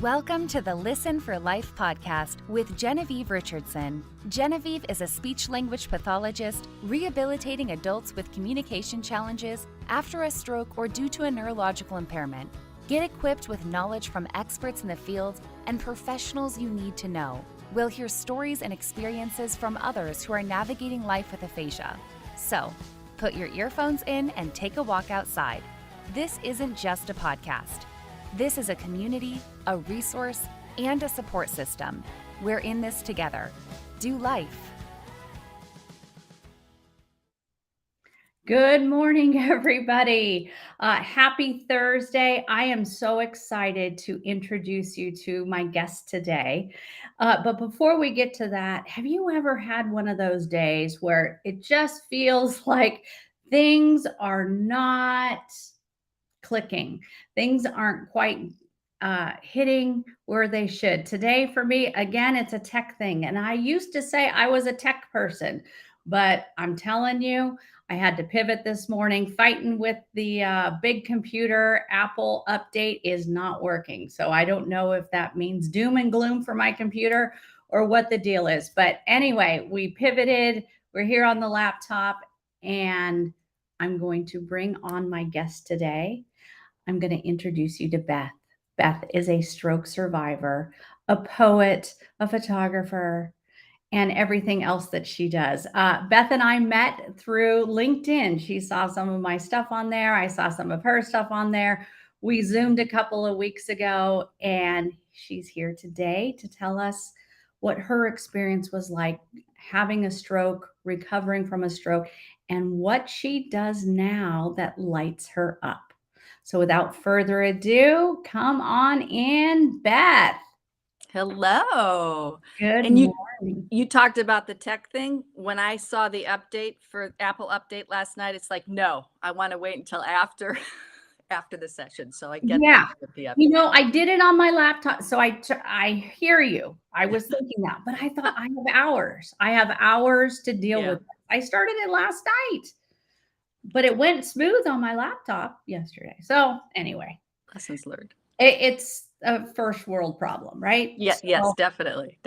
Welcome to the Listen for Life podcast with Genevieve Richardson. Genevieve is a speech-language pathologist rehabilitating adults with communication challenges after a stroke or due to a neurological impairment. Get equipped with knowledge from experts in the field and professionals you need to know. We'll hear stories and experiences from others who are navigating life with aphasia. So, put your earphones in and take a walk outside. This isn't just a podcast. This is a community, a resource, and a support system. We're in this together. Do life. Good morning, everybody. Happy Thursday. I am so excited to introduce you to my guest today. But before we get to that, have you ever had one of those days where it just feels like things are not clicking? Things aren't quite hitting where they should. Today, for me, again, it's a tech thing. And I used to say I was a tech person, but I'm telling you, I had to pivot this morning. Fighting with the big computer Apple update is not working. So I don't know if that means doom and gloom for my computer or what the deal is. But anyway, we pivoted. We're here on the laptop, and I'm going to bring on my guest today. I'm going to introduce you to Beth. Beth is a stroke survivor, a poet, a photographer, and everything else that she does. Beth and I met through LinkedIn. She saw some of my stuff on there. I saw some of her stuff on there. We Zoomed a couple of weeks ago, and she's here today to tell us what her experience was like having a stroke, recovering from a stroke, and what she does now that lights her up. So without further ado, come on in, Beth. Hello. Good And morning. you talked about the tech thing. When I saw the update for Apple update last night, it's like, no, I want to wait until after the session. So I get Yeah. that with the update. You know, I did it on my laptop. So I hear you. I was thinking that, but I thought I have hours. I have hours to deal with it. I started it last night, but it went smooth on my laptop yesterday. So anyway, Lessons learned. it's a first world problem, right? Yeah, So, yes, definitely.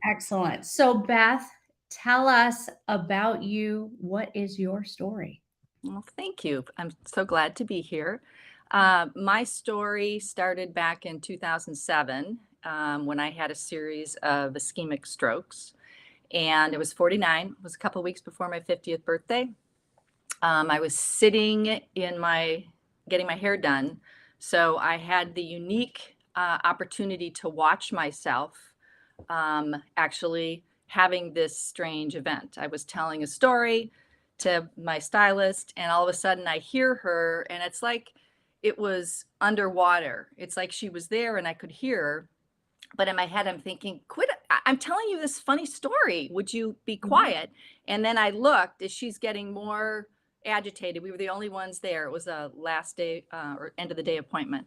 excellent. So Beth, tell us about you. What is your story? Well, thank you. I'm so glad to be here. My story started back in 2007 when I had a series of ischemic strokes, and it was 49. It was a couple of weeks before my 50th birthday. I was sitting in getting my hair done. So I had the unique opportunity to watch myself actually having this strange event. I was telling a story to my stylist, and all of a sudden I hear her, and it's like it was underwater. It's like she was there and I could hear her. But in my head, I'm thinking, quit. I'm telling you this funny story. Would you be quiet? And then I looked as she's getting more agitated. We were the only ones there. It was a last day or end of the day appointment.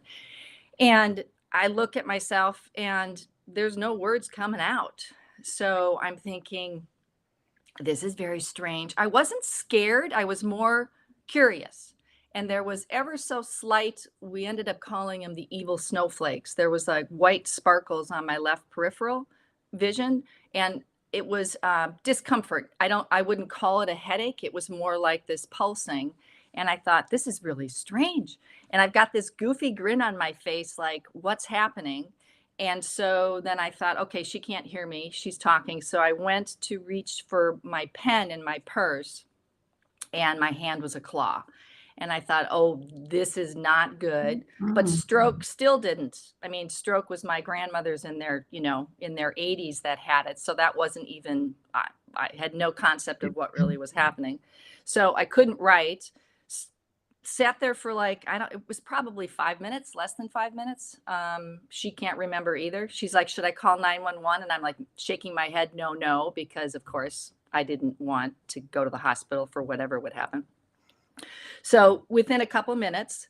And I look at myself and there's no words coming out. So I'm thinking, this is very strange. I wasn't scared. I was more curious. And there was ever so slight, we ended up calling them the evil snowflakes. There was like white sparkles on my left peripheral vision. And it was discomfort. I wouldn't call it a headache. It was more like this pulsing. And I thought, this is really strange. And I've got this goofy grin on my face, like, what's happening? And so then I thought, okay, she can't hear me. She's talking. So I went to reach for my pen in my purse, and my hand was a claw. And I thought, oh, this is not good. But stroke still didn't. I mean, stroke was my grandmother's in their 80s that had it. So that wasn't even, I had no concept of what really was happening. So I couldn't write. Sat there for it was probably 5 minutes, less than 5 minutes. She can't remember either. She's like, should I call 911? And I'm like shaking my head, no, because of course I didn't want to go to the hospital for whatever would happen. So within a couple minutes,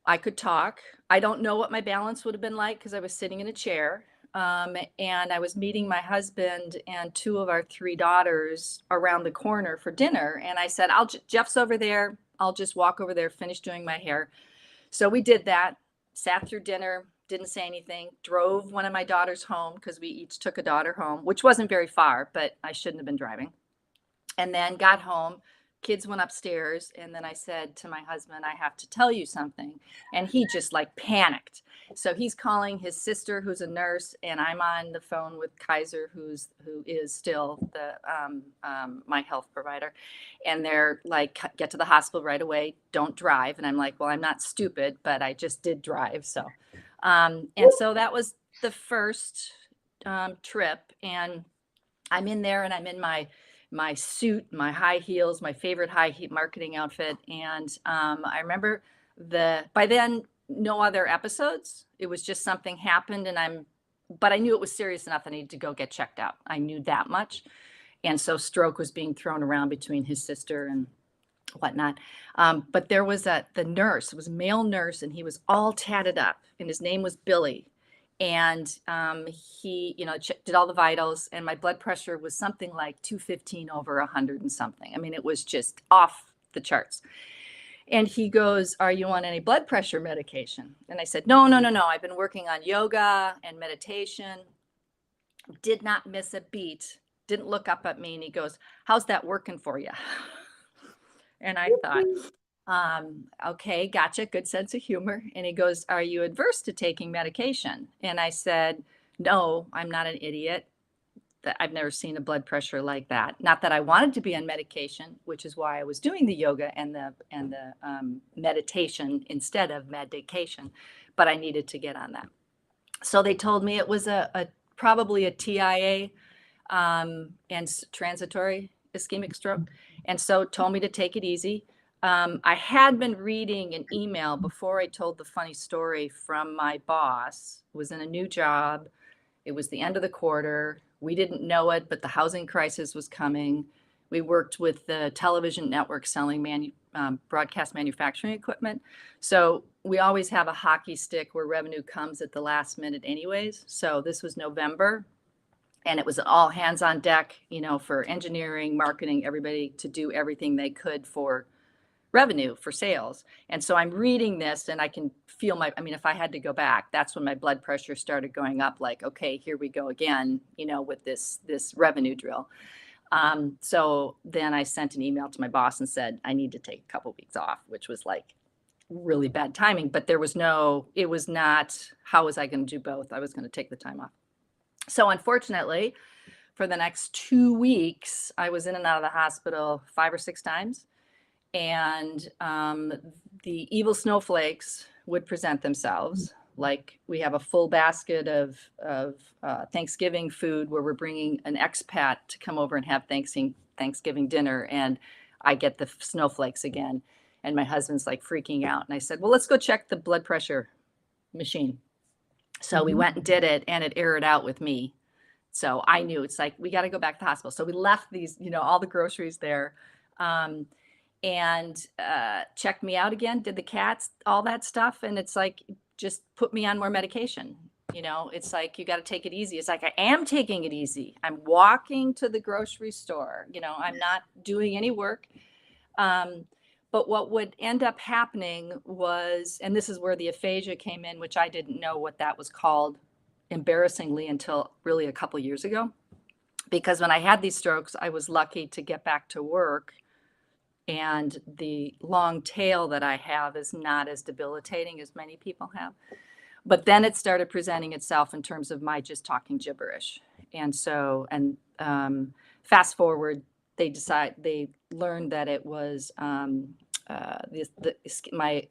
I could talk. I don't know what my balance would have been like because I was sitting in a chair. And I was meeting my husband and two of our three daughters around the corner for dinner. And I said, Jeff's over there. I'll just walk over there, finish doing my hair. So we did that, sat through dinner, didn't say anything, drove one of my daughters home because we each took a daughter home, which wasn't very far, but I shouldn't have been driving. And then got home, kids went upstairs, and then I said to my husband, I have to tell you something. And he just like panicked. So he's calling his sister, who's a nurse, and I'm on the phone with Kaiser, who is still the my health provider. And they're like, get to the hospital right away, don't drive. And I'm like, well, I'm not stupid, but I just did drive. So and so that was the first trip. And I'm in there, and I'm in my suit, my high heels, my favorite high heat marketing outfit. And I remember by then, no other episodes. It was just something happened, but I knew it was serious enough. I needed to go get checked out. I knew that much. And so stroke was being thrown around between his sister and whatnot. But there was the nurse, it was a male nurse, and he was all tatted up, and his name was Billy. And he, did all the vitals, and my blood pressure was something like 215 over 100 and something. I mean, it was just off the charts. And he goes, are you on any blood pressure medication? And I said, no. I've been working on yoga and meditation. Did not miss a beat. Didn't look up at me. And he goes, how's that working for you? And I thought, okay, gotcha. Good sense of humor. And he goes, are you adverse to taking medication? And I said, no, I'm not an idiot. I've never seen a blood pressure like that. Not that I wanted to be on medication, which is why I was doing the yoga and the meditation instead of medication, but I needed to get on that. So they told me it was probably a TIA and transitory ischemic stroke. And so told me to take it easy. I had been reading an email before I told the funny story from my boss. Was in a new job. It was the end of the quarter. We didn't know it, but the housing crisis was coming. We worked with the television network selling broadcast manufacturing equipment. So we always have a hockey stick where revenue comes at the last minute anyways. So this was November, and it was all hands on deck, for engineering, marketing, everybody to do everything they could for revenue, for sales. And so I'm reading this, and I can feel if I had to go back, that's when my blood pressure started going up, like, okay, here we go again, with this revenue drill. So then I sent an email to my boss and said, I need to take a couple weeks off, which was like really bad timing, but it was not, how was I going to do both? I was going to take the time off. So unfortunately, for the next 2 weeks, I was in and out of the hospital 5 or 6 times. And the evil snowflakes would present themselves. Like, we have a full basket of Thanksgiving food where we're bringing an expat to come over and have Thanksgiving dinner. And I get the snowflakes again. And my husband's like freaking out. And I said, well, let's go check the blood pressure machine. So we went and did it, and it aired out with me. So I knew, it's like, we got to go back to the hospital. So we left these, all the groceries there. And checked me out again, did the cats, all that stuff. And it's like, just put me on more medication. It's like, you got to take it easy. It's like, I am taking it easy. I'm walking to the grocery store. I'm not doing any work. But what would end up happening was, and this is where the aphasia came in, which I didn't know what that was called, embarrassingly, until really a couple years ago. Because when I had these strokes, I was lucky to get back to work. And the long tail that I have is not as debilitating as many people have. But then it started presenting itself in terms of my just talking gibberish. And so, fast forward, they learned that it was my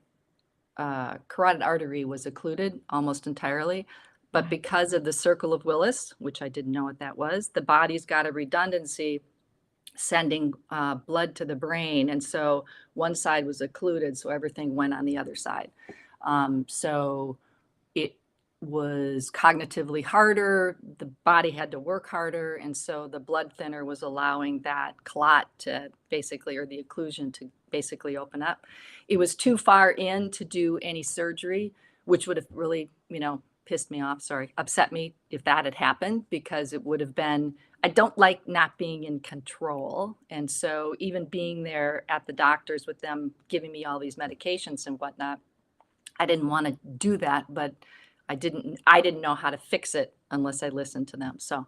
carotid artery was occluded almost entirely. But because of the circle of Willis, which I didn't know what that was, the body's got a redundancy sending blood to the brain. And so one side was occluded, so everything went on the other side. So it was cognitively harder. The body had to work harder. And so the blood thinner was allowing that clot to basically, or the occlusion to basically open up. It was too far in to do any surgery, which would have really, upset me if that had happened, because it would have been, I don't like not being in control. And so even being there at the doctors with them giving me all these medications and whatnot, I didn't want to do that, but I didn't know how to fix it unless I listened to them. So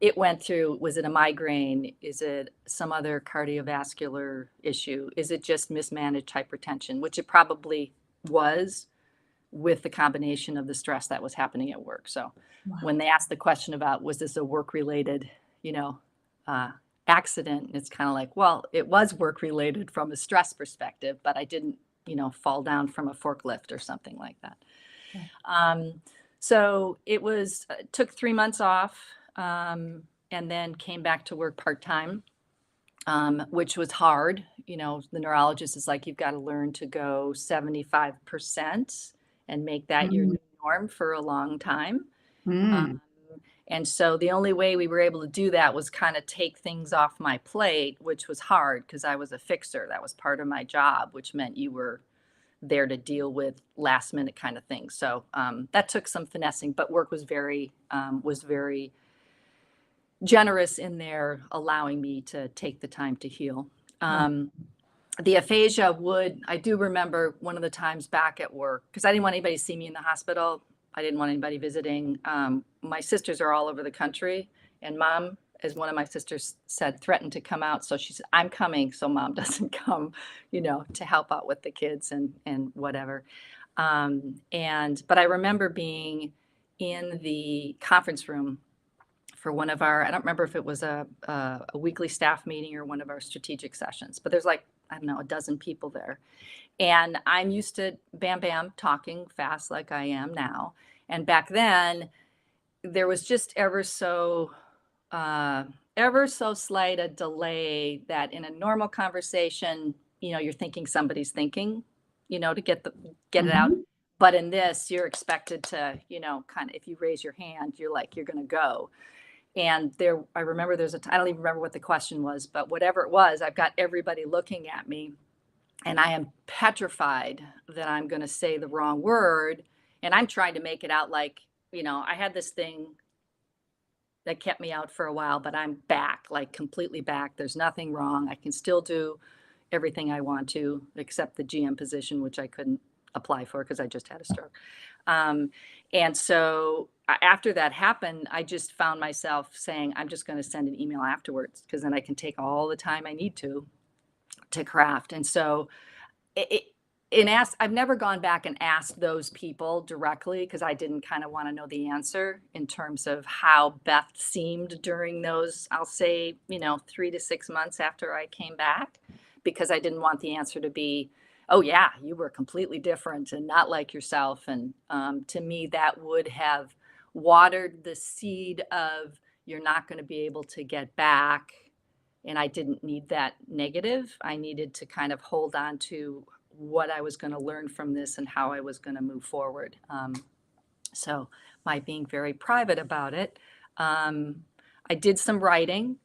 it went through, was it a migraine? Is it some other cardiovascular issue? Is it just mismanaged hypertension, which it probably was with the combination of the stress that was happening at work. So when they asked the question about, was this a work-related, accident, it's kind of like, well, it was work-related from a stress perspective, but I didn't, fall down from a forklift or something like that. So it took 3 months off, and then came back to work part-time, which was hard. The neurologist is like, you've got to learn to go 75% and make that your new norm for a long time. And so the only way we were able to do that was kind of take things off my plate, which was hard because I was a fixer. That was part of my job, which meant you were there to deal with last minute kind of things. So that took some finessing, but work was very generous in their allowing me to take the time to heal. The aphasia I do remember one of the times back at work, because I didn't want anybody to see me in the hospital. I didn't want anybody visiting. My sisters are all over the country, and Mom, as one of my sisters said, threatened to come out. So she said, I'm coming, so Mom doesn't come, to help out with the kids and whatever. But I remember being in the conference room for one of I don't remember if it was a weekly staff meeting or one of our strategic sessions, but there's like, I don't know, a dozen people there. And I'm used to bam, talking fast like I am now. And back then, there was just ever so slight a delay that in a normal conversation, you're thinking somebody's thinking, to get it out. But in this, you're expected to, kind of, if you raise your hand, you're going to go. And I remember I don't even remember what the question was, but whatever it was, I've got everybody looking at me. And I am petrified that I'm going to say the wrong word. And I'm trying to make it out like, I had this thing that kept me out for a while, but I'm back, like completely back. There's nothing wrong. I can still do everything I want to, except the GM position, which I couldn't apply for because I just had a stroke. And so after that happened, I just found myself saying, I'm just going to send an email afterwards, because then I can take all the time I need to craft. And so I've never gone back and asked those people directly, because I didn't kind of want to know the answer in terms of how Beth seemed during those, I'll say, 3 to 6 months after I came back, because I didn't want the answer to be, oh yeah, you were completely different and not like yourself. And to me, that would have watered the seed of, you're not going to be able to get back. And I didn't need that negative. I needed to kind of hold on to what I was going to learn from this and how I was going to move forward. So my being very private about it, I did some writing,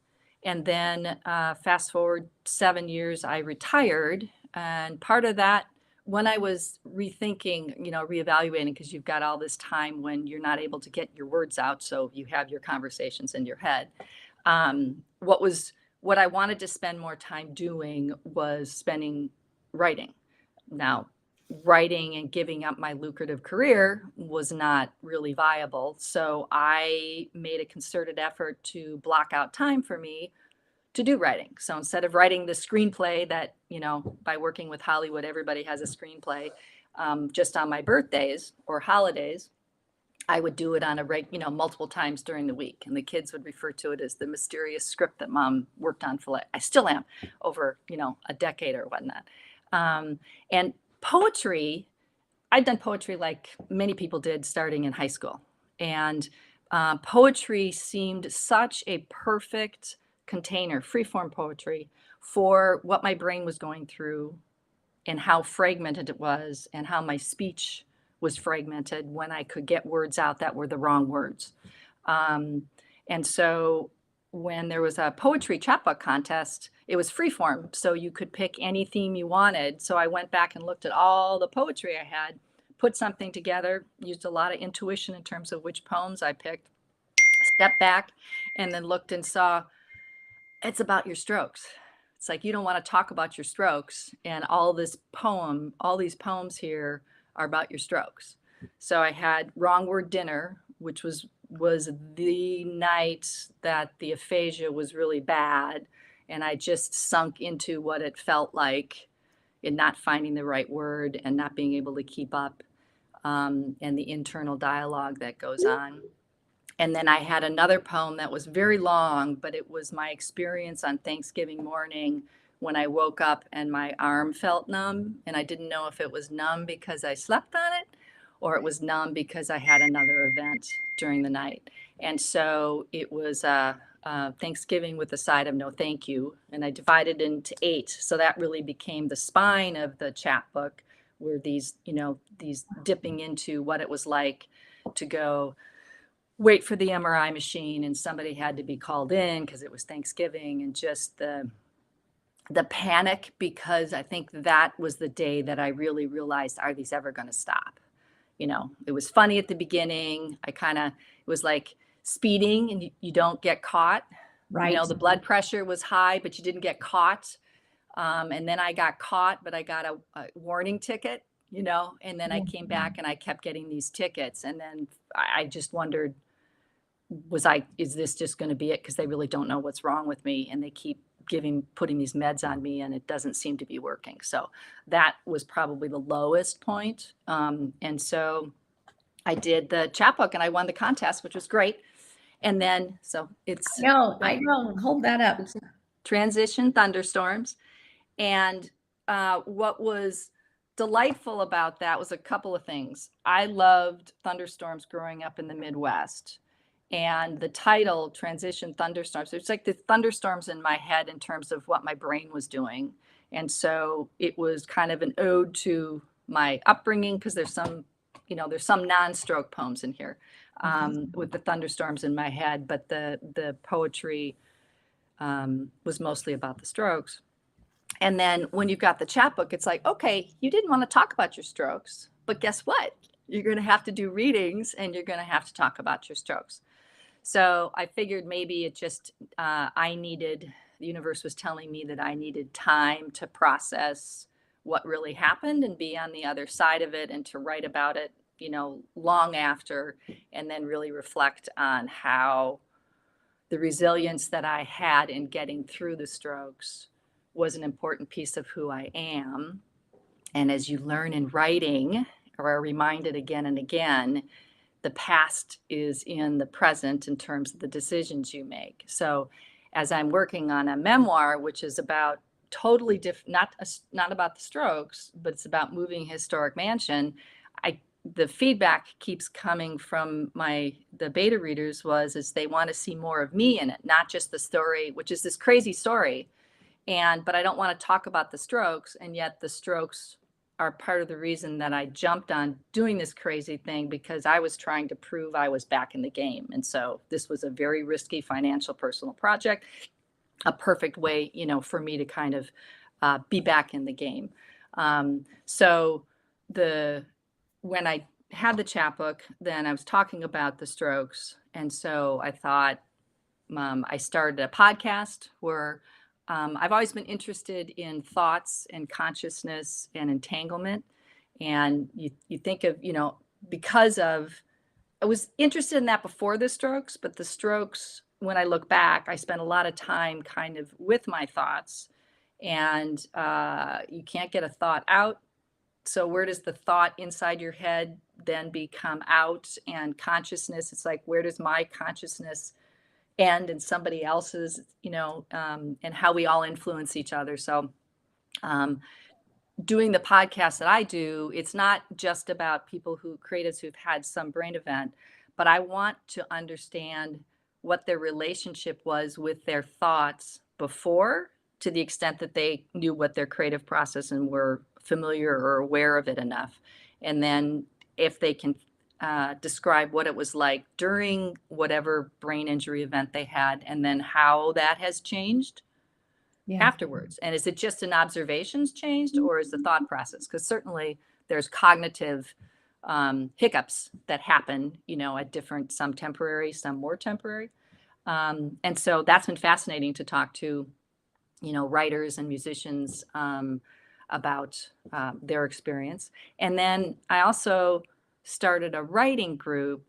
and then fast forward 7 years, I retired. And part of that, when I was rethinking, reevaluating, because you've got all this time when you're not able to get your words out, so you have your conversations in your head. What I wanted to spend more time doing was spending writing. Now, writing and giving up my lucrative career was not really viable. So I made a concerted effort to block out time for me to do writing. So instead of writing the screenplay that, by working with Hollywood, everybody has a screenplay, just on my birthdays or holidays, I would do it on multiple times during the week. And the kids would refer to it as the mysterious script that Mom worked on I still am, over, a decade or whatnot. And poetry, I'd done poetry like many people did starting in high school. And poetry seemed such a perfect container, freeform poetry, for what my brain was going through and how fragmented it was and how my speech was fragmented when I could get words out that were the wrong words. And so when there was a poetry chapbook contest, it was freeform, so you could pick any theme you wanted. So I went back and looked at all the poetry I had, put something together, used a lot of intuition in terms of which poems I picked, stepped back, and then looked and saw, it's about your strokes. It's like, you don't want to talk about your strokes, and all these poems here are about your strokes. So I had wrong word dinner, which was the night that the aphasia was really bad, and I just sunk into what it felt like in not finding the right word and not being able to keep up, and the internal dialogue that goes on. And then I had another poem that was very long, but it was my experience on Thanksgiving morning when I woke up and my arm felt numb. And I didn't know if it was numb because I slept on it or it was numb because I had another event during the night. And so it was Thanksgiving with a side of no thank you. And I divided into 8. So that really became the spine of the chapbook, where these dipping into what it was like to go wait for the MRI machine, and somebody had to be called in because it was Thanksgiving, and just the panic, because I think that was the day that I really realized, are these ever going to stop? It was funny at the beginning. It was like speeding and you don't get caught. Right. The blood pressure was high, but you didn't get caught. And then I got caught, but I got a warning ticket, and then I came back and I kept getting these tickets. And then I just wondered, is this just going to be it? Because they really don't know what's wrong with me, and they keep putting these meds on me, and it doesn't seem to be working. So that was probably the lowest point. And so I did the chapbook and I won the contest, which was great. And then, so it's I know. Hold that up. Transition Thunderstorms. And what was delightful about that was a couple of things. I loved thunderstorms growing up in the Midwest. And the title, Transition Thunderstorms, it's like the thunderstorms in my head in terms of what my brain was doing. And so it was kind of an ode to my upbringing, because there's some non-stroke poems in here with the thunderstorms in my head, but the poetry was mostly about the strokes. And then when you've got the chapbook, it's like, okay, you didn't want to talk about your strokes, but guess what? You're going to have to do readings and you're going to have to talk about your strokes. So I figured maybe it just, the universe was telling me that I needed time to process what really happened and be on the other side of it, and to write about it, long after, and then really reflect on how the resilience that I had in getting through the strokes was an important piece of who I am. And as you learn in writing, or are reminded again and again, the past is in the present in terms of the decisions you make. So as I'm working on a memoir, which is about totally different, not about the strokes, but it's about moving a historic mansion, the feedback keeps coming from the beta readers is they want to see more of me in it, not just the story, which is this crazy story. But I don't want to talk about the strokes, and yet the strokes are part of the reason that I jumped on doing this crazy thing, because I was trying to prove I was back in the game. And so this was a very risky financial personal project, a perfect way, for me to kind of be back in the game. So when I had the chapbook, then I was talking about the strokes. And so I thought, I started a podcast where I've always been interested in thoughts and consciousness and entanglement. And you think of, because of, I was interested in that before the strokes, but the strokes, when I look back, I spent a lot of time kind of with my thoughts, and you can't get a thought out. So where does the thought inside your head then become out? And consciousness, it's like, where does my consciousness end and somebody else's, and how we all influence each other. So doing the podcast that I do, it's not just about creatives who've had some brain event, but I want to understand what their relationship was with their thoughts before, to the extent that they knew what their creative process and were familiar or aware of it enough. And then if they can describe what it was like during whatever brain injury event they had, and then how that has changed afterwards. And is it just an observations changed, or is the thought process? Because certainly there's cognitive hiccups that happen, at different, some temporary, some more temporary. And so that's been fascinating to talk to, writers and musicians about their experience. And then I also started a writing group.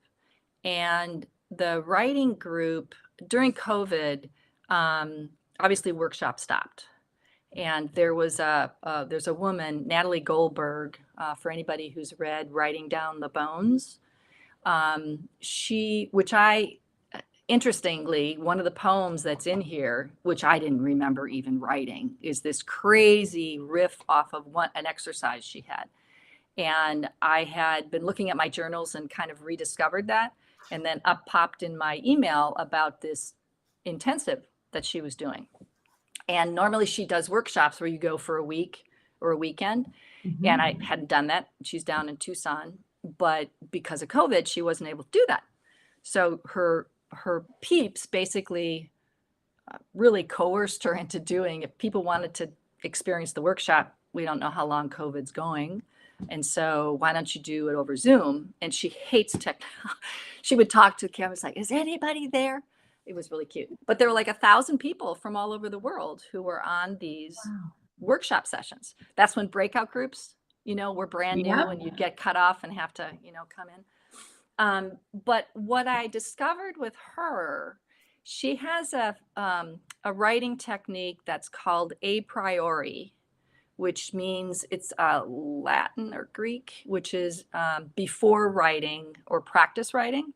And the writing group during COVID, obviously workshop stopped. And there's a woman, Natalie Goldberg, for anybody who's read Writing Down the Bones. Interestingly, one of the poems that's in here, which I didn't remember even writing, is this crazy riff off of an exercise she had. And I had been looking at my journals and kind of rediscovered that. And then up popped in my email about this intensive that she was doing. And normally she does workshops where you go for a week or a weekend. Mm-hmm. And I hadn't done that. She's down in Tucson. But because of COVID, she wasn't able to do that. So her peeps basically really coerced her into doing, if people wanted to experience the workshop, we don't know how long COVID's going. And so why don't you do it over Zoom? And she hates technology. She would talk to the cameras like, is anybody there? It was really cute. But there were like 1,000 people from all over the world who were on these workshop sessions. That's when breakout groups, were brand new and you'd get cut off and have to, come in. But what I discovered with her, she has a writing technique that's called a priori, which means it's Latin or Greek, which is before writing or practice writing.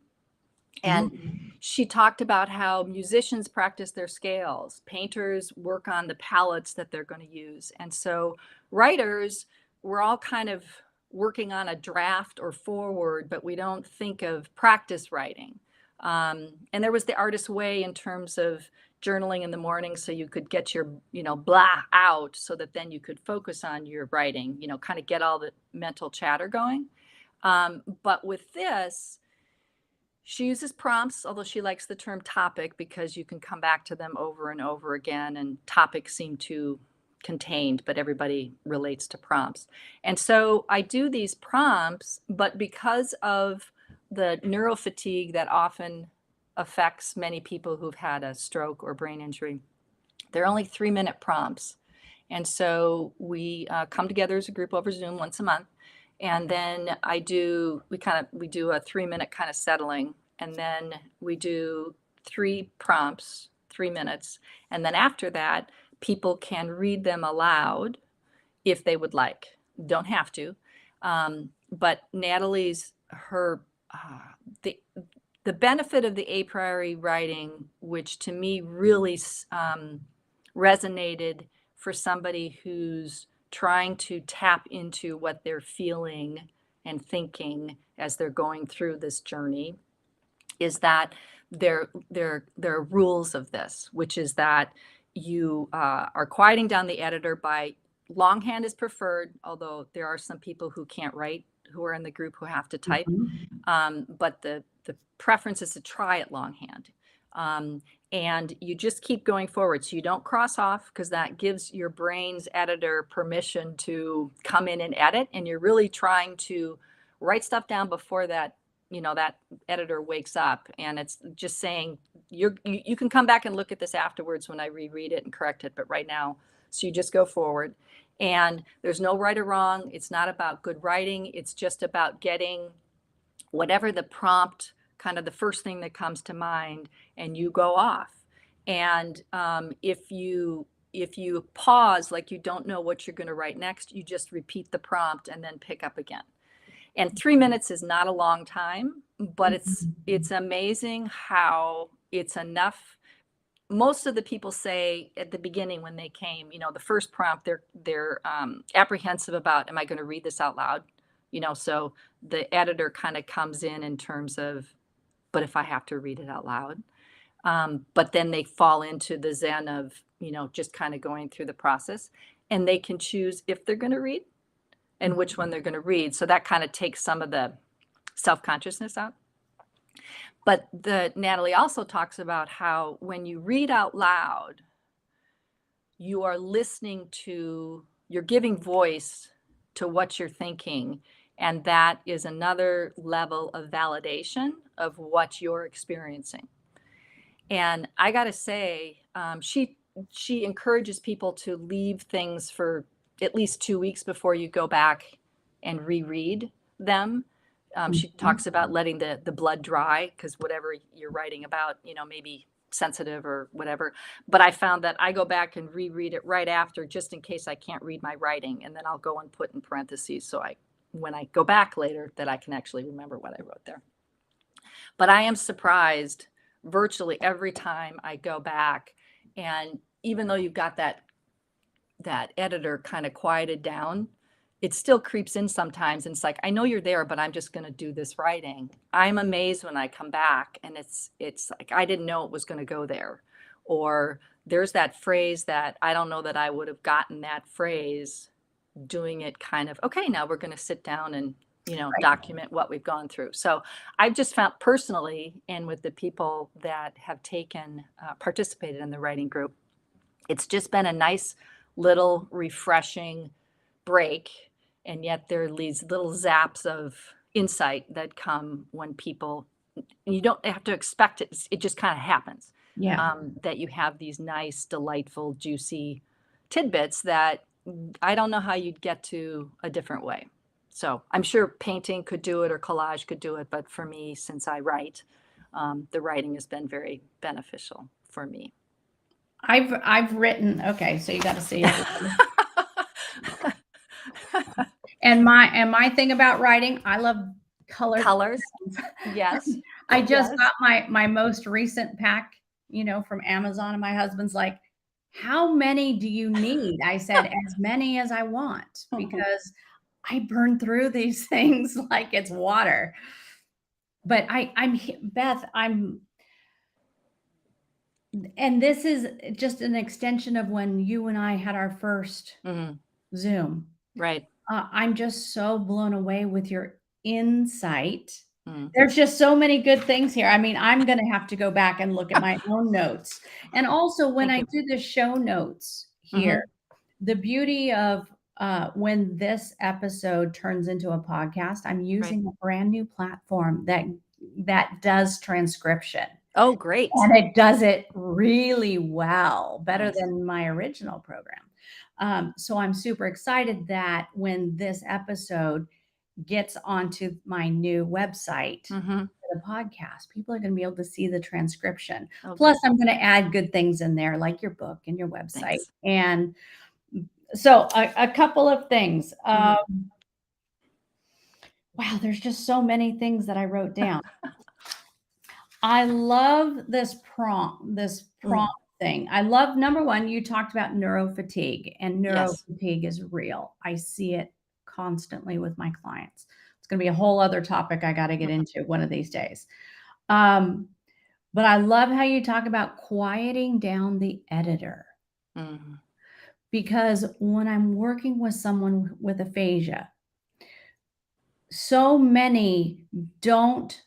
And she talked about how musicians practice their scales, painters work on the palettes that they're going to use. And so writers, we're all kind of working on a draft or forward, but we don't think of practice writing. And there was the artist's way in terms of journaling in the morning so you could get your, blah out so that then you could focus on your writing, kind of get all the mental chatter going. But with this, she uses prompts, although she likes the term topic because you can come back to them over and over again, and topics seem too contained, but everybody relates to prompts. And so I do these prompts, but because of the neurofatigue that often affects many people who've had a stroke or brain injury, they're only 3-minute prompts. And so we come together as a group over Zoom once a month. And then we do a 3-minute kind of settling. And then we do 3 prompts, 3 minutes. And then after that, people can read them aloud if they would like. Don't have to. But Natalie's, the benefit of the a priori writing, which to me really resonated for somebody who's trying to tap into what they're feeling and thinking as they're going through this journey, is that there are rules of this, which is that you are quieting down the editor by longhand is preferred, although there are some people who can't write who are in the group who have to type. But the preference is to try it longhand. And you just keep going forward. So you don't cross off, because that gives your brain's editor permission to come in and edit. And you're really trying to write stuff down before that, that editor wakes up. And it's just saying, you can come back and look at this afterwards when I reread it and correct it. But right now, so you just go forward. And there's no right or wrong. It's not about good writing. It's just about getting whatever the prompt, kind of the first thing that comes to mind, and you go off. And if you pause, like you don't know what you're going to write next, you just repeat the prompt and then pick up again. And 3 minutes is not a long time, but it's amazing how it's enough. Most of the people say at the beginning when they came, the first prompt, they're apprehensive about, am I going to read this out loud? So the editor kind of comes in terms of, but if I have to read it out loud, but then they fall into the zen of, just kind of going through the process, and they can choose if they're going to read and which one they're going to read. So that kind of takes some of the self-consciousness out. But Natalie also talks about how when you read out loud, you are you're giving voice to what you're thinking. And that is another level of validation of what you're experiencing. And I got to say, she encourages people to leave things for at least 2 weeks before you go back and reread them. She Mhm. talks about letting the blood dry, because whatever you're writing about, maybe sensitive or whatever. But I found that I go back and reread it right after, just in case I can't read my writing, and then I'll go and put in parentheses, so when I go back later, that I can actually remember what I wrote there. But I am surprised virtually every time I go back, and even though you've got that editor kind of quieted down, it still creeps in sometimes. And it's like, I know you're there, but I'm just going to do this writing. I'm amazed when I come back and it's like, I didn't know it was going to go there. Or there's that phrase that I don't know that I would have gotten that phrase doing it kind of, okay, now we're going to sit down and, Right. document what we've gone through. So I've just found personally, and with the people that have participated in the writing group, it's just been a nice little refreshing break. And yet there are these little zaps of insight that come when people, and you don't have to expect it. It just kind of happens. Yeah. That you have these nice, delightful, juicy tidbits that I don't know how you'd get to a different way. So I'm sure painting could do it or collage could do it. But for me, since I write, the writing has been very beneficial for me. I've written, okay, so you got to see it. And my thing about writing, I love colored Colors. pens. Yes. I just Yes. got my most recent pack, from Amazon, and my husband's like, "How many do you need?" I said, "As many as I want," because I burn through these things like it's water. But Beth, and this is just an extension of when you and I had our first Mhm. Zoom. Right. I'm just so blown away with your insight. Mm. There's just so many good things here. I mean, I'm gonna have to go back and look at my own notes. And also when Thank I you. do the show notes here, Mhm. the beauty of when this episode turns into a podcast, I'm Right. using a brand new platform that does transcription. Oh, great. And it does it really well, better Nice. than my original program. So I'm super excited that when this episode gets onto my new website Mhm. for the podcast, people are going to be able to see the transcription. Oh, Plus, good. I'm going to add good things in there, like your book and your website. Thanks. And so, a couple of things. Mhm. Wow, there's just so many things that I wrote down. I love this Mm. prompt thing. I love number one, you talked about neurofatigue, and Yes. neurofatigue is real. I see it constantly with my clients. It's going to be a whole other topic I got to get into one of these days. Um, but I love how you talk about quieting down the editor, Mhm. because when I'm working with someone with aphasia, so many don't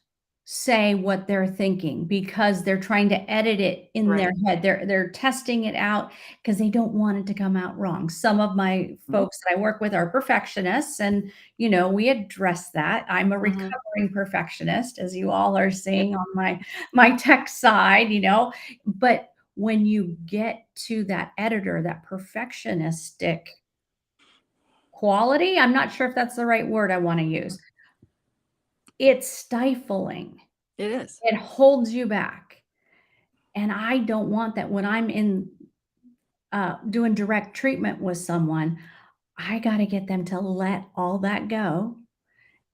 say what they're thinking because they're trying to edit it in their Right. head. They're testing it out because they don't want it to come out wrong. Some of my Mm. folks that I work with are perfectionists, and we address that. I'm a Mhm. recovering perfectionist, as you all are Yeah. seeing on my tech side, but when you get to that editor, that perfectionistic quality, I'm not sure if that's the right word I want to use. It's stifling. It is. It holds you back, and I don't want that when I'm doing direct treatment with someone. I gotta get them to let all that go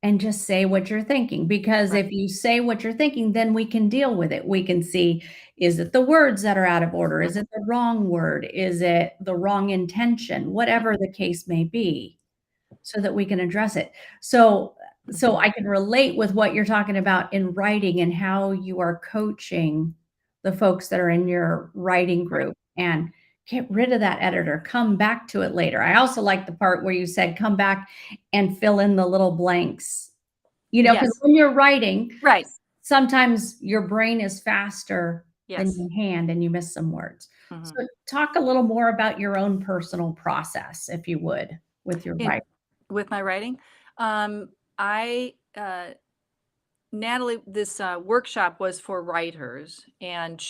and just say what you're thinking, because Right. if you say what you're thinking, then we can deal with it. We can see, is it the words that are out of order? Is Mhm. it the wrong word? Is it the wrong intention? Whatever the case may be, so that we can address it. So Mhm. I can relate with what you're talking about in writing and how you are coaching the folks that are in your writing Right. group, and get rid of that editor, come back to it later. I also like the part where you said come back and fill in the little blanks, because Yes. when you're writing, Right. sometimes your brain is faster than Yes. your hand and you miss some words. So Mhm. talk a little more about your own personal process, if you would, with your In writing. with my writing, I Natalie, this workshop was for writers, and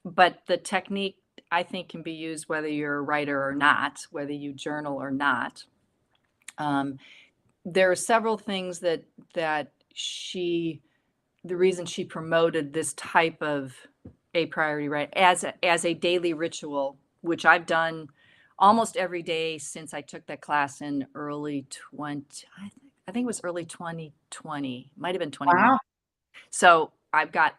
but the technique I think can be used whether you're a writer or not, whether you journal or not. Um, there are several things that the reason she promoted this type of a priority, right, as a daily ritual, which I've done almost every day since I took that class in early 20, I think it was early 2020, might have been 21. Wow. So I've got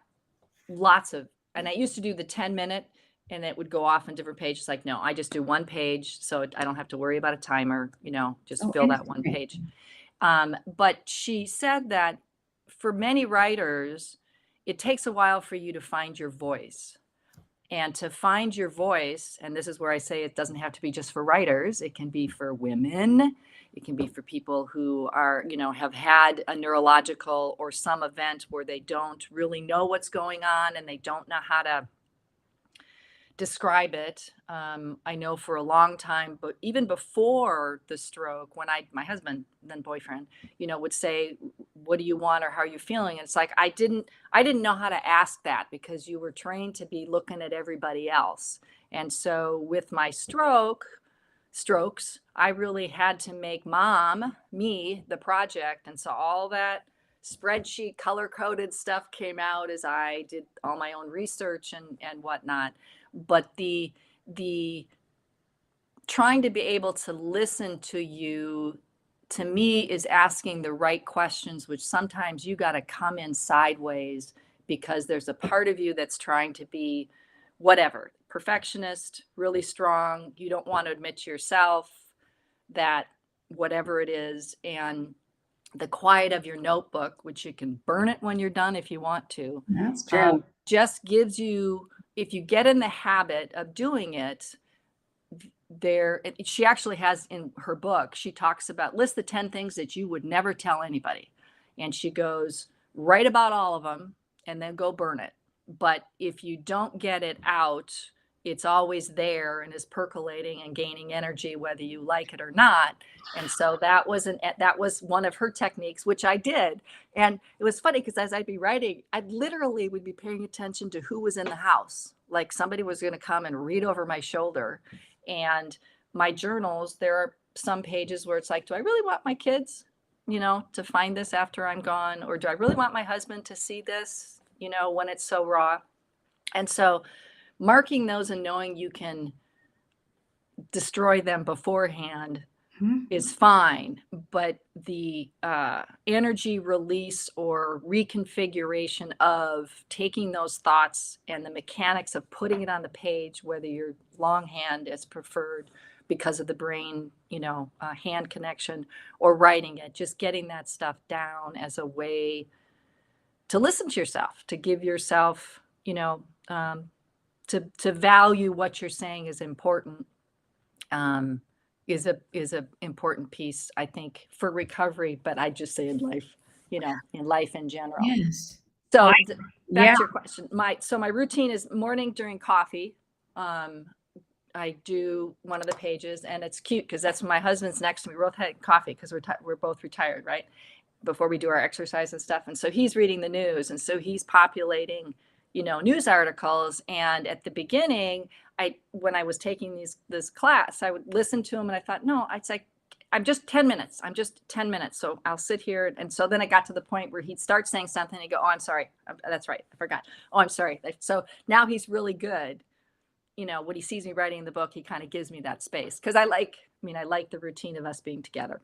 lots of, and I used to do the 10-minute and it would go off on different pages. Like, no, I just do one page. So I don't have to worry about a timer, just Oh, fill that one interesting. page. But she said that for many writers, it takes a while for you to find your voice. And to find your voice, and this is where I say it doesn't have to be just for writers, it can be for women, it can be for people who are, have had a neurological or some event where they don't really know what's going on and they don't know how to describe it. I know for a long time, but even before the stroke, when my husband, then boyfriend, would say, "What do you want?" or "How are you feeling?" And it's like, I didn't know how to ask that because you were trained to be looking at everybody else. And so with my strokes, I really had to make me, the project. And so all that spreadsheet color coded stuff came out as I did all my own research and whatnot. But the trying to be able to listen to you, to me, is asking the right questions, which sometimes you got to come in sideways because there's a part of you that's trying to be whatever, perfectionist, really strong. You don't want to admit to yourself that whatever it is. And the quiet of your notebook, which you can burn it when you're done if you want to, That's true. just gives you, if you get in the habit of doing it, she actually has in her book, she talks about, list the 10 things that you would never tell anybody. And she goes, write about all of them and then go burn it. But if you don't get it out, it's always there and is percolating and gaining energy, whether you like it or not. And so that was one of her techniques, which I did. And it was funny because as I'd be writing, I literally would be paying attention to who was in the house. Like somebody was going to come and read over my shoulder. And my journals, there are some pages where it's like, do I really want my kids, to find this after I'm gone? Or do I really want my husband to see this, when it's so raw? And so marking those and knowing you can destroy them beforehand is fine, but the energy release or reconfiguration of taking those thoughts and the mechanics of putting it on the page, whether you're longhand is preferred because of the brain, hand connection, or writing it, just getting that stuff down as a way to listen to yourself, to give yourself, to value what you're saying is important. Is a important piece, I think, for recovery, but I just say in life, in life in general. Yes. So Yeah. back to your question. My routine is morning during coffee. I do one of the pages, and it's cute because that's when my husband's next to me. We both had coffee because we're both retired, right? Before we do our exercise and stuff. And so he's reading the news, and so he's populating, news articles. And at the beginning, when I was taking this class, I would listen to him and I thought, no, it's like, I'm just 10 minutes. So I'll sit here. And so then I got to the point where he'd start saying something and he'd go, oh, I'm sorry. That's right. I forgot. Oh, I'm sorry. So now he's really good. When he sees me writing the book, he kind of gives me that space. Cause I like the routine of us being together.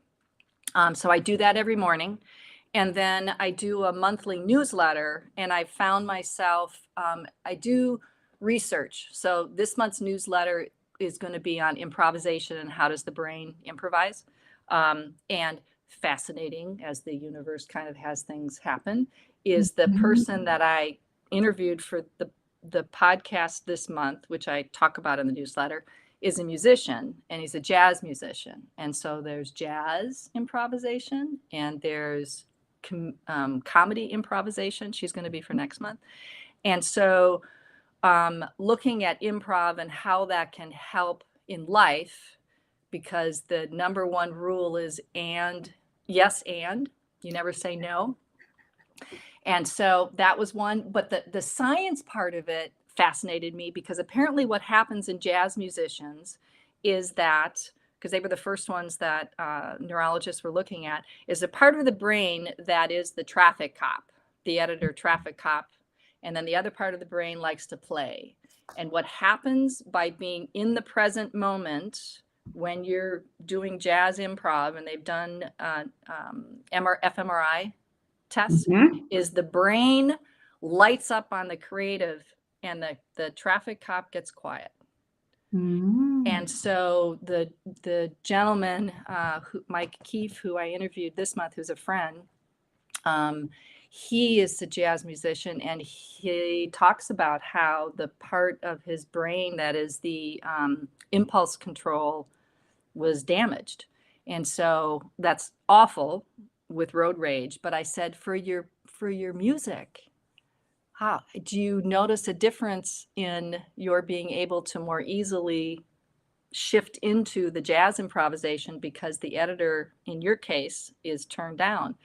So I do that every morning. And then I do a monthly newsletter, and I found myself, I do research. So this month's newsletter is going to be on improvisation and how does the brain improvise. And fascinating, as the universe kind of has things happen, is the person that I interviewed for the podcast this month, which I talk about in the newsletter, is a musician, and he's a jazz musician. And so there's jazz improvisation and there's comedy improvisation. She's going to be for next month. And so looking at improv and how that can help in life, because the number one rule is yes, and you never say no. And so that was one, but the science part of it fascinated me, because apparently what happens in jazz musicians is that because they were the first ones that neurologists were looking at, is a part of the brain that is the traffic cop, the editor traffic cop. And then the other part of the brain likes to play. And what happens by being in the present moment when you're doing jazz improv, and they've done fMRI tests, is the brain lights up on the creative and the traffic cop gets quiet. And so the gentleman, Mike Keefe, who I interviewed this month, who's a friend, he is a jazz musician, and he talks about how the part of his brain that is the impulse control was damaged. And so that's awful with road rage. But I said, for your music, how do you notice a difference in your being able to more easily shift into the jazz improvisation because the editor in your case is turned down?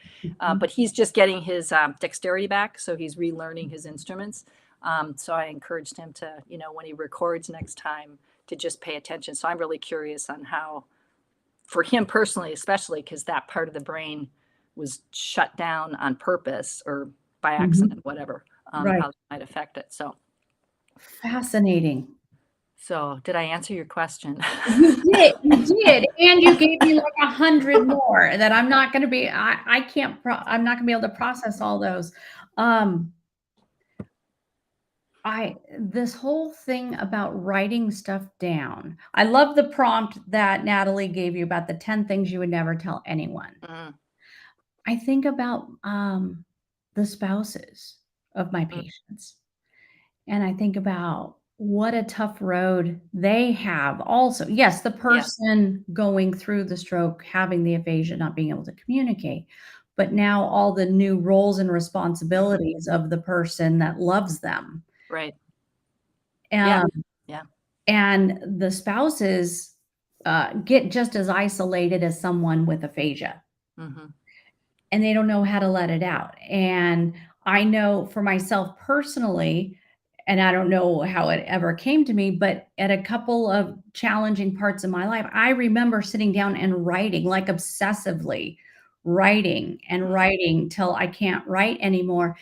But he's just getting his dexterity back, so he's relearning his instruments. So I encouraged him to, when he records next time, to just pay attention. So I'm really curious on how, for him personally, especially because that part of the brain was shut down on purpose or by accident, whatever, how that might affect it. So fascinating. So did I answer your question? You did. And you gave me like 100 more that I'm not going to be, I'm not going to be able to process all those. This whole thing about writing stuff down. I love the prompt that Natalie gave you about the 10 things you would never tell anyone. I think about the spouses of my patients, and I think about what a tough road they have also. Yes, the person going through the stroke, having the aphasia, not being able to communicate, but now all the new roles and responsibilities of the person that loves them. Right. And the spouses get just as isolated as someone with aphasia. And they don't know how to let it out. And I know for myself personally, and I don't know how it ever came to me, but at a couple of challenging parts of my life, I remember sitting down and writing, like obsessively writing and writing till I can't write anymore.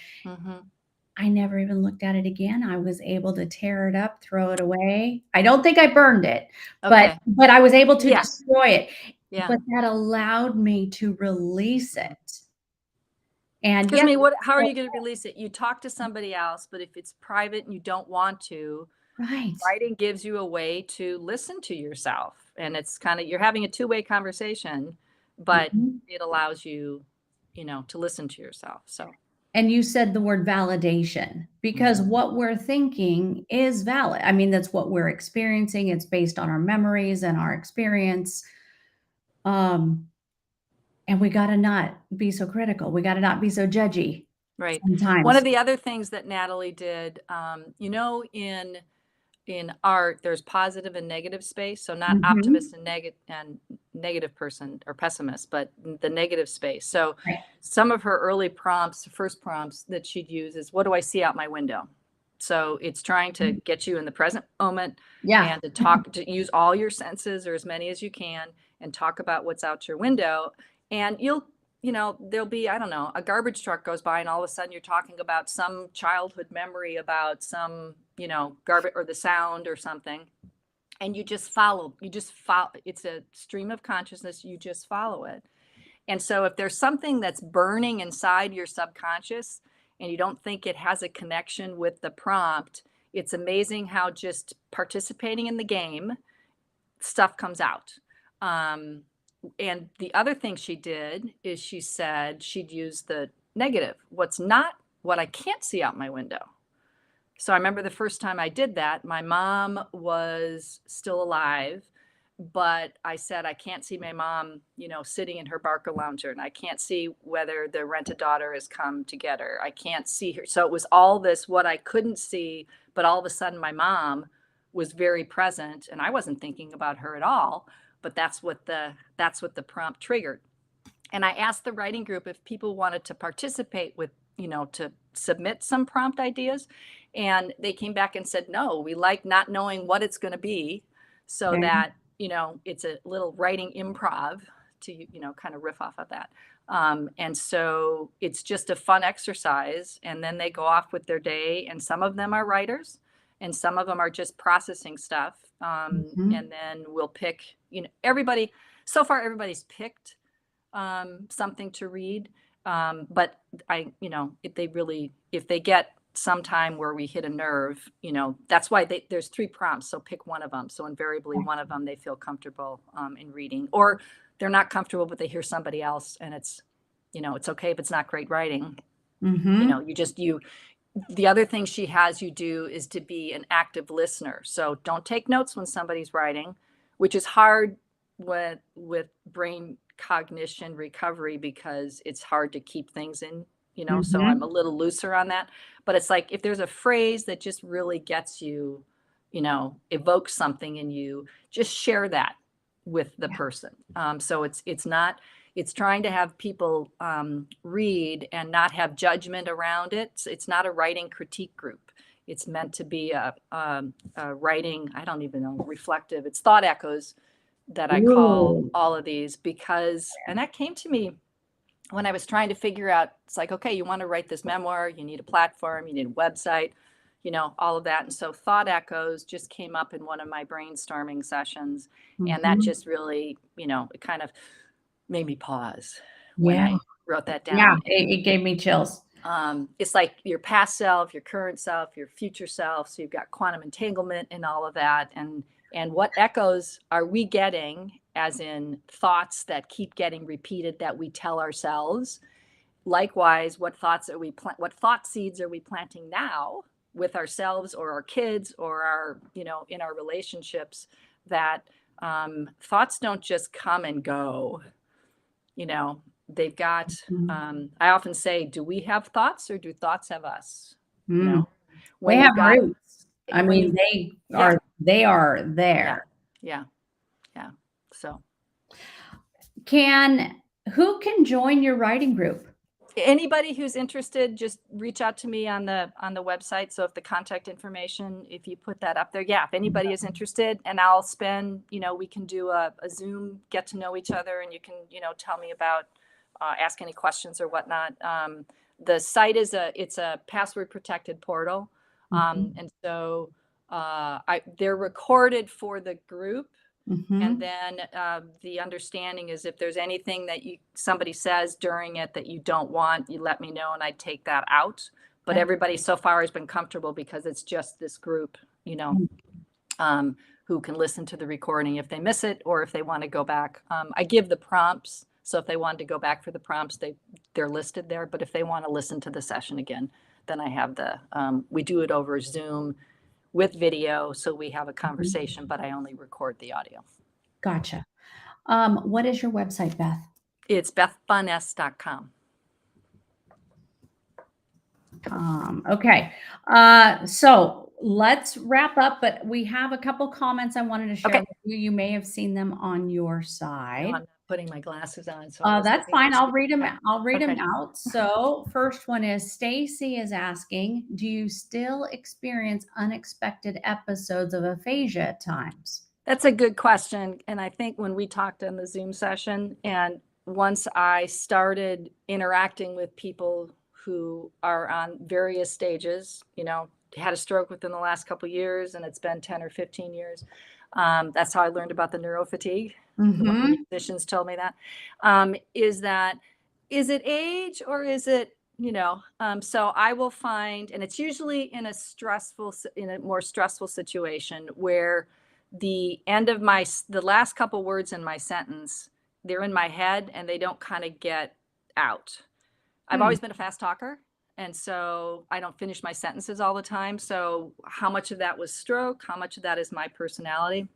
I never even looked at it again. I was able to tear it up, throw it away. I don't think I burned it, but I was able to destroy it. But that allowed me to release it. And because how are you going to release it? You talk to somebody else, but if it's private and you don't want to, writing gives you a way to listen to yourself. And it's kind of, you're having a two-way conversation, but it allows you, to listen to yourself. So. And you said the word validation, because what we're thinking is valid. I mean, that's what we're experiencing. It's based on our memories and our experience. And we got to not be so critical. We got to not be so judgy. Right. Sometimes. One of the other things that Natalie did, in art, there's positive and negative space. So not optimist and negative person or pessimist, but the negative space. So some of her early prompts, first prompts that she'd use is, what do I see out my window? So it's trying to get you in the present moment and to use all your senses, or as many as you can, and talk about what's out your window. And there'll be, I don't know, a garbage truck goes by and all of a sudden you're talking about some childhood memory about some, garbage or the sound or something. And you just follow. It's a stream of consciousness. You just follow it. And so if there's something that's burning inside your subconscious and you don't think it has a connection with the prompt, it's amazing how just participating in the game, stuff comes out. And the other thing she did is she said she'd use the negative. What's not what I can't see out my window. So I remember the first time I did that, my mom was still alive, but I said, I can't see my mom, sitting in her Barker lounger, and I can't see whether the rent-a-daughter has come to get her. I can't see her. So it was all this, what I couldn't see, but all of a sudden my mom was very present and I wasn't thinking about her at all. But that's what the prompt triggered. And I asked the writing group if people wanted to participate with, to submit some prompt ideas. And they came back and said, no, we like not knowing what it's going to be, so that it's a little writing improv to, kind of riff off of that. And so it's just a fun exercise. And then they go off with their day. And some of them are writers and some of them are just processing stuff. And then we'll pick, everybody, so far everybody's picked something to read. But if they get some time where we hit a nerve, that's why there's 3 prompts. So pick one of them. So invariably one of them they feel comfortable in reading, or they're not comfortable, but they hear somebody else, and it's okay if it's not great writing. The other thing she has you do is to be an active listener. So don't take notes when somebody's writing, which is hard with brain cognition recovery because it's hard to keep things in, so I'm a little looser on that. But it's like if there's a phrase that just really gets you, evokes something in you, just share that with the person. So it's trying to have people read and not have judgment around it. It's not a writing critique group. It's meant to be a writing, I don't even know, reflective. It's thought echoes that I call all of these because, and that came to me when I was trying to figure out, it's like, okay, you want to write this memoir, you need a platform, you need a website, all of that. And so thought echoes just came up in one of my brainstorming sessions. And that just really, it kind of made me pause when I wrote that down. Yeah, it gave me chills. It's like your past self, your current self, your future self. So you've got quantum entanglement and all of that. And what echoes are we getting, as in thoughts that keep getting repeated that we tell ourselves? Likewise, what thought seeds are we planting now with ourselves or our kids or our, in our relationships, that thoughts don't just come and go. They've got, I often say, do we have thoughts or do thoughts have us? They have roots. I mean, they are there. Yeah. So who can join your writing group? Anybody who's interested, just reach out to me on the website. So if the contact information, if you put that up there, if anybody is interested, and I'll spend, we can do a Zoom, get to know each other, and you can, tell me about, ask any questions or whatnot. The site it's a password protected portal. And so they're recorded for the group. And then the understanding is if there's anything that somebody says during it that you don't want, you let me know and I take that out. But everybody so far has been comfortable because it's just this group, who can listen to the recording if they miss it or if they want to go back. I give the prompts. So if they wanted to go back for the prompts, they're listed there. But if they want to listen to the session again, then I have we do it over Zoom with video, so we have a conversation, but I only record the audio. Gotcha. What is your website, Beth? It's bethbonness.com. Okay. So let's wrap up, but we have a couple comments I wanted to share with you. You may have seen them on your side. No, I'm not putting my glasses on. So that's fine. I'll read them. I'll read them out. So first one is Stacy is asking, do you still experience unexpected episodes of aphasia at times? That's a good question. And I think when we talked in the Zoom session, and once I started interacting with people who are on various stages, had a stroke within the last couple of years, and it's been 10 or 15 years. That's how I learned about the neurofatigue. Physicians told me that. Is it age or is it, so I will find, and it's usually in a more stressful situation where the end of the last couple words in my sentence, they're in my head and they don't kind of get out. I've always been a fast talker. And so I don't finish my sentences all the time. So how much of that was stroke? How much of that is my personality?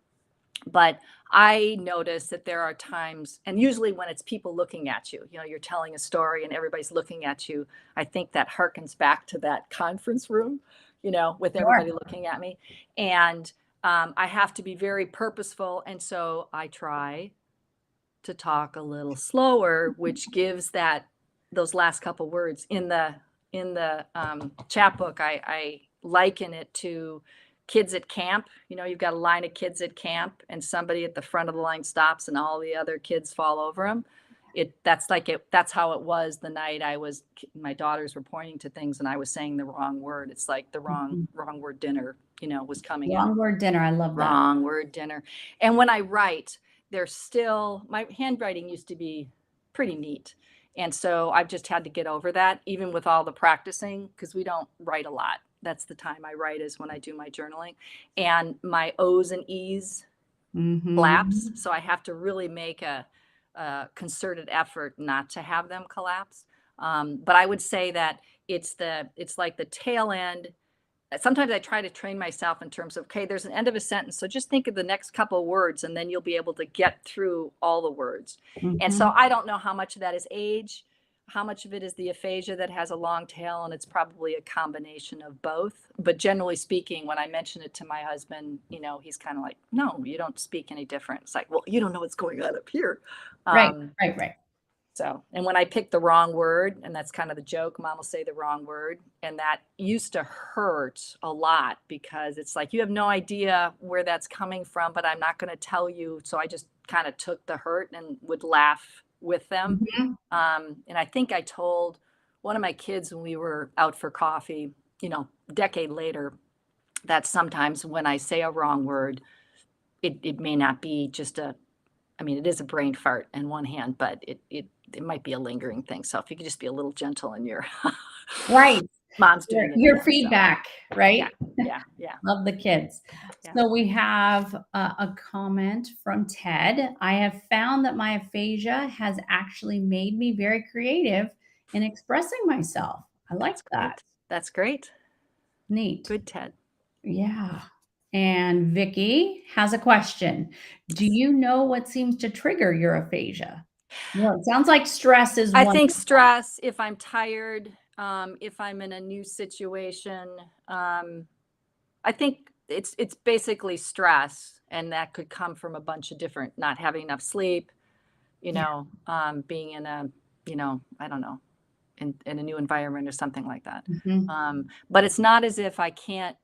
But I notice that there are times, and usually when it's people looking at you, you're telling a story and everybody's looking at you. I think that harkens back to that conference room, with everybody looking at me. And I have to be very purposeful. And so I try to talk a little slower, which gives those last couple words in the chapbook. I liken it to kids at camp, you've got a line of kids at camp and somebody at the front of the line stops and all the other kids fall over them. That's how it was the night my daughters were pointing to things and I was saying the wrong word. It's like the wrong word dinner, was coming out. Wrong word dinner. I love that. Wrong word dinner. And when I write, my handwriting used to be pretty neat. And so I've just had to get over that, even with all the practicing, because we don't write a lot. That's the time I write, is when I do my journaling. And my O's and E's collapse. So I have to really make a concerted effort not to have them collapse. But I would say that it's like the tail end. Sometimes I try to train myself in terms of, okay, there's an end of a sentence. So just think of the next couple of words and then you'll be able to get through all the words. And so I don't know how much of that is age, how much of it is the aphasia that has a long tail, and it's probably a combination of both. But generally speaking, when I mention it to my husband, he's kind of like, no, you don't speak any different. It's like, well, you don't know what's going on up here. Right. So, and when I pick the wrong word, and that's kind of the joke, Mom will say the wrong word. And that used to hurt a lot because it's like, you have no idea where that's coming from, but I'm not going to tell you. So I just kind of took the hurt and would laugh with them. And I think I told one of my kids when we were out for coffee, a decade later, that sometimes when I say a wrong word, it may not be just it is a brain fart in one hand, but it might be a lingering thing. So if you could just be a little gentle in your right. Mom's doing your feedback, so. Right? Yeah. Love the kids. Yeah. So we have a comment from Ted. I have found that my aphasia has actually made me very creative in expressing myself. I like that. That's great. Neat. Good, Ted. Yeah. And Vicky has a question. Do you know what seems to trigger your aphasia? Well, it sounds like stress is one. I think stress, if I'm tired, if I'm in a new situation, I think it's basically stress, and that could come from a bunch of different, not having enough sleep, being in a, I don't know, in a new environment or something like that. But it's not as if I can't,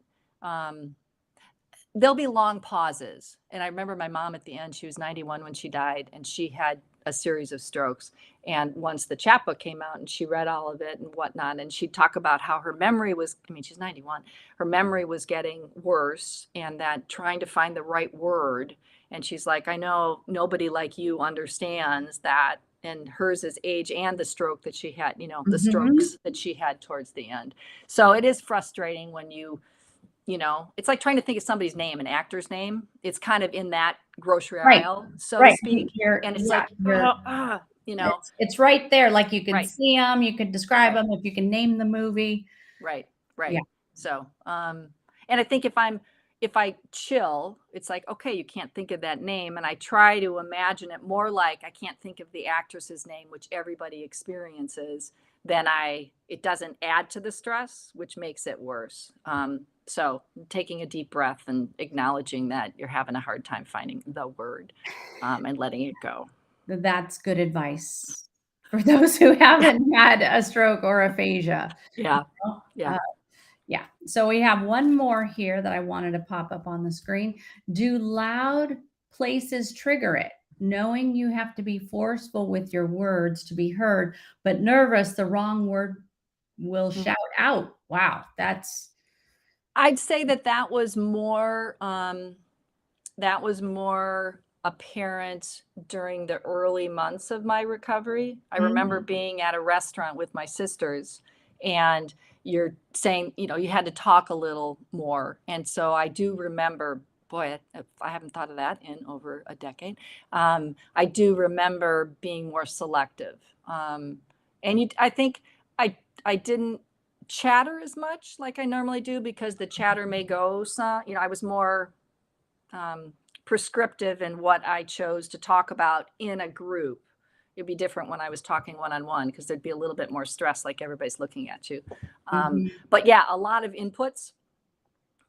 there'll be long pauses. And I remember my mom at the end, she was 91 when she died, and she had a series of strokes. And once the chapbook came out and she read all of it and whatnot, and she'd talk about how her memory was, she's 91, her memory was getting worse, and that trying to find the right word. And she's like, I know nobody like you understands that. And hers is age and the stroke that she had, the strokes that she had towards the end. So it is frustrating when it's like trying to think of somebody's name, an actor's name. It's kind of in that grocery aisle, so to speak. And it's like, it's right there. Like you can see them, you could describe them, if you can name the movie. Right. Yeah. So, and I think if I chill, it's like, okay, you can't think of that name. And I try to imagine it more like I can't think of the actress's name, which everybody experiences, then it doesn't add to the stress, which makes it worse. So taking a deep breath and acknowledging that you're having a hard time finding the word, and letting it go. That's good advice for those who haven't had a stroke or aphasia. Yeah. So we have one more here that I wanted to pop up on the screen. Do loud places trigger it? Knowing you have to be forceful with your words to be heard, but nervous, the wrong word will shout out. Wow. I'd say that was more apparent during the early months of my recovery. I remember being at a restaurant with my sisters, and you're saying, you had to talk a little more. And so I do remember, boy, I haven't thought of that in over a decade. I do remember being more selective. I think I didn't chatter as much like I normally do, because the chatter may go I was more prescriptive in what I chose to talk about in a group. It'd be different when I was talking one-on-one, because there'd be a little bit more stress, like everybody's looking at you. But yeah, a lot of inputs.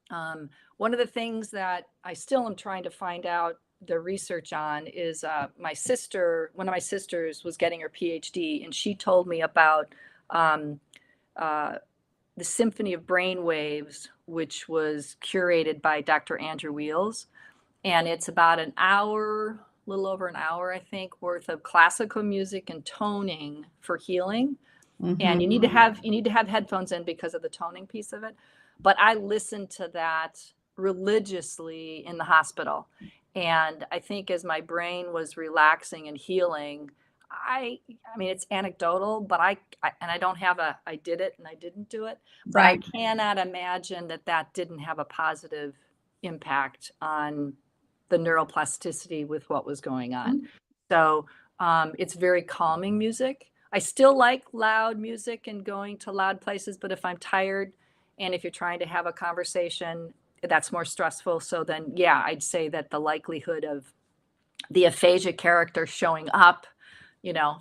One of the things that I still am trying to find out the research on is one of my sisters was getting her PhD, and she told me about the Symphony of Brain Waves, which was curated by Dr. Andrew Wheels. And it's about an hour, a little over an hour, I think, worth of classical music and toning for healing. And you need to have headphones in because of the toning piece of it. But I listened to that religiously in the hospital. And I think as my brain was relaxing and healing, I mean, it's anecdotal, but I don't have I did it and I didn't do it. But I cannot imagine that didn't have a positive impact on the neuroplasticity with what was going on. So it's very calming music. I still like loud music and going to loud places, but if I'm tired and if you're trying to have a conversation, that's more stressful. So then, yeah, I'd say that the likelihood of the aphasia character showing up,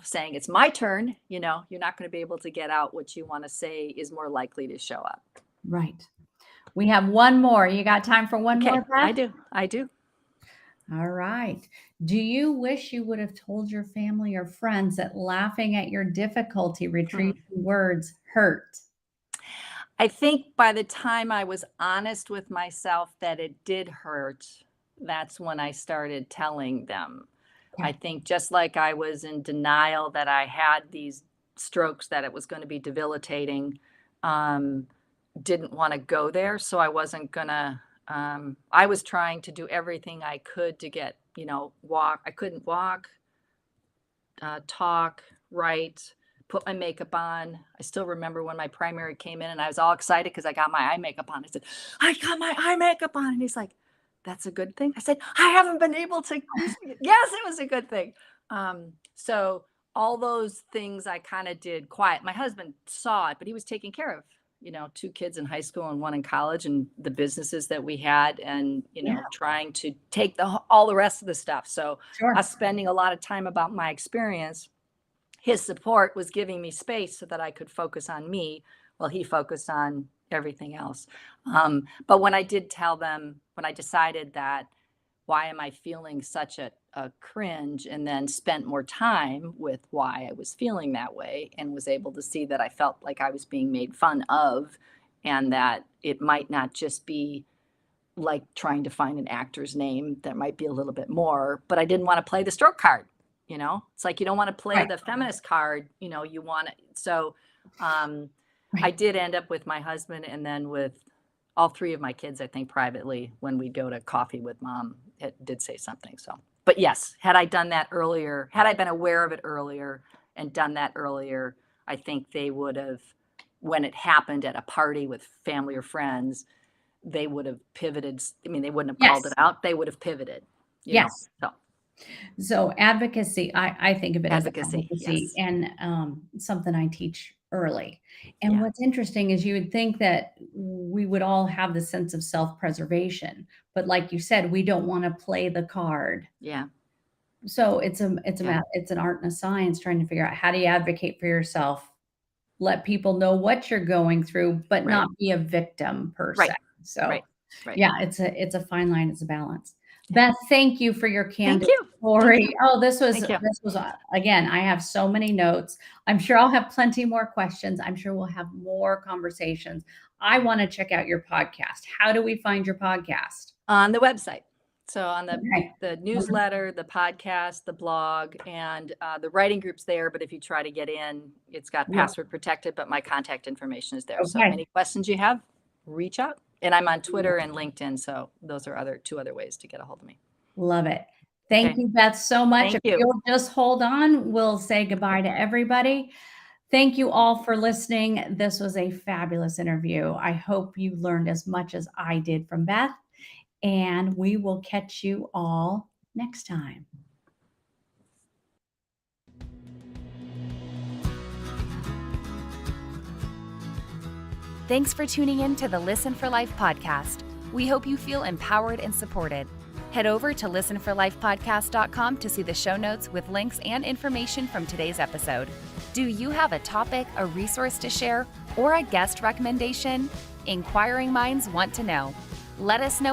saying it's my turn, you're not going to be able to get out what you want to say is more likely to show up. Right. We have one more. You got time for one more, Beth? I do. All right. Do you wish you would have told your family or friends that laughing at your difficulty retrieving words hurt? I think by the time I was honest with myself that it did hurt, that's when I started telling them. I think just like I was in denial that I had these strokes, that it was going to be debilitating, didn't want to go there. So I wasn't going to, I was trying to do everything I could to get, walk. I couldn't walk, talk, write, put my makeup on. I still remember when my primary came in and I was all excited because I got my eye makeup on. I said, I got my eye makeup on. And he's like, that's a good thing. I said, I haven't been able to. Yes, it was a good thing. So all those things I kind of did quiet. My husband saw it, but he was taking care of, 2 kids in high school and 1 in college and the businesses that we had and, trying to take all the rest of the stuff. So us spending a lot of time about my experience, his support was giving me space so that I could focus on me while he focused on everything else. But when I did tell them, when I decided that, why am I feeling such a cringe, and then spent more time with why I was feeling that way and was able to see that I felt like I was being made fun of and that it might not just be like trying to find an actor's name, that might be a little bit more, but I didn't want to play the stroke card. It's like you don't want to play the feminist card, you want it. So I did end up with my husband and then with all 3 of my kids, I think privately, when we go to coffee with mom, it did say something. So, but yes, had I done that earlier, had I been aware of it earlier and done that earlier, I think they would have, when it happened at a party with family or friends, they would have pivoted. I mean, they wouldn't have called it out. They would have pivoted. Yes. So advocacy, I think of it as advocacy yes. and something I teach early. And what's interesting is you would think that we would all have the sense of self-preservation, but like you said, we don't want to play the card. Yeah. So it's an art and a science trying to figure out how do you advocate for yourself, let people know what you're going through, but not be a victim per se. So yeah, it's a fine line. It's a balance. Beth, thank you for your candid story. Oh, this was again, I have so many notes. I'm sure I'll have plenty more questions. I'm sure we'll have more conversations. I want to check out your podcast. How do we find your podcast? On the website. So on the newsletter, the podcast, the blog, and the writing group's there. But if you try to get in, it's got password protected, but my contact information is there. So any questions you have, reach out. And I'm on Twitter and LinkedIn. So those are 2 other ways to get a hold of me. Love it. Thank you, Beth, so much. If you'll just hold on, we'll say goodbye to everybody. Thank you all for listening. This was a fabulous interview. I hope you learned as much as I did from Beth, and we will catch you all next time. Thanks for tuning in to the Listen for Life podcast. We hope you feel empowered and supported. Head over to listenforlifepodcast.com to see the show notes with links and information from today's episode. Do you have a topic, a resource to share, or a guest recommendation? Inquiring minds want to know. Let us know